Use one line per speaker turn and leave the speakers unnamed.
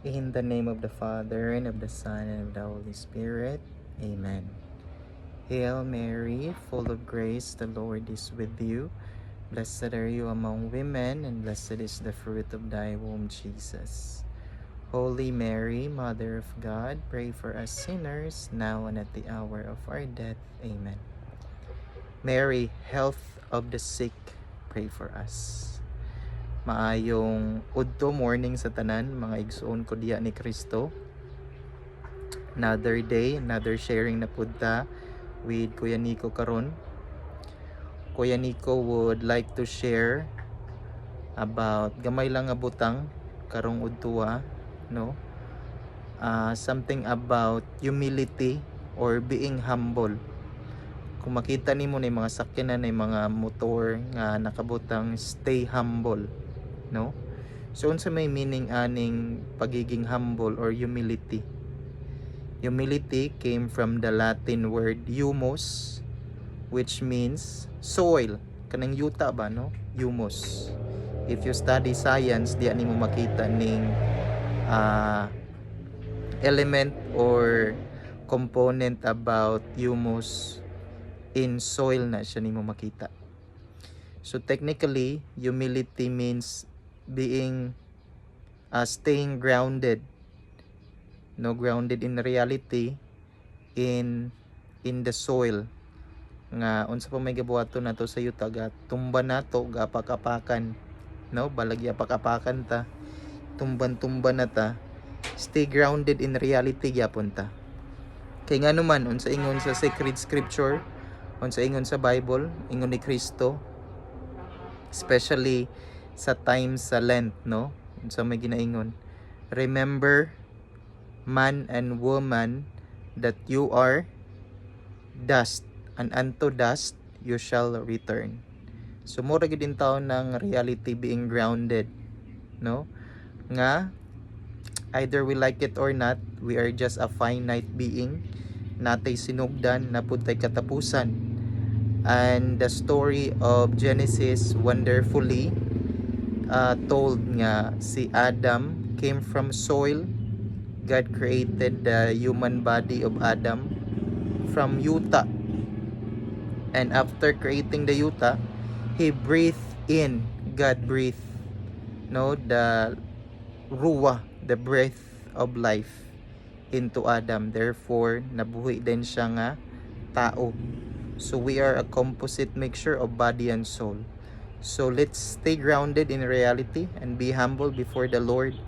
In the name of the Father, and of the Son, and of the Holy Spirit. Amen. Hail Mary, full of grace, the Lord is with you. Blessed are you among women, and blessed is the fruit of thy womb, Jesus. Holy Mary, Mother of God, pray for us sinners, now and at the hour of our death. Amen. Mary, health of the sick, pray for us. Maayong udto morning sa tanan, mga igsoon ko diya ni Kristo. Another day, another sharing na punta with Kuya Nico karon. Kuya Nico would like to share about gamay lang nga butang karong udtuwa, no? Something about humility or being humble. Kung makita nimo ni mga sakyanan ni mga motor nga nakabutang stay humble, no? So unsa may meaning aning pagiging humble or humility? Humility came from the Latin word humus, which means soil. Kanang yuta ba, no? Humus. If you study science, di nimo makita ning element or component about humus in soil na siya nimo makita. So technically, humility means being staying grounded, no, grounded in reality, in the soil nga unsa pa may gabuhato nato sa yuta ga tumba nato ga apak-apakan, no, balagya apak-apakan ta, tumban-tumban na ta, stay grounded in reality gyapon ta. Kay ngano man unsa ingon sa sacred scripture, unsa ingon sa Bible, ingon ni Kristo, especially sa time sa Lent, no, unsa may ginaingon, remember man and woman that you are dust, and unto dust you shall return. So mura gid din taon ng reality being grounded, no, nga either we like it or not, we are just a finite being, natay sinugdan, naputay katapusan. And the story of Genesis wonderfully told nga si Adam came from soil. God created the human body of Adam from yuta, and after creating the yuta, he breathed in, God breathed, no, the ruwa, the breath of life into Adam. Therefore nabuhi din siya nga tao. So we are a composite mixture of body and soul. So let's stay grounded in reality and be humble before the Lord.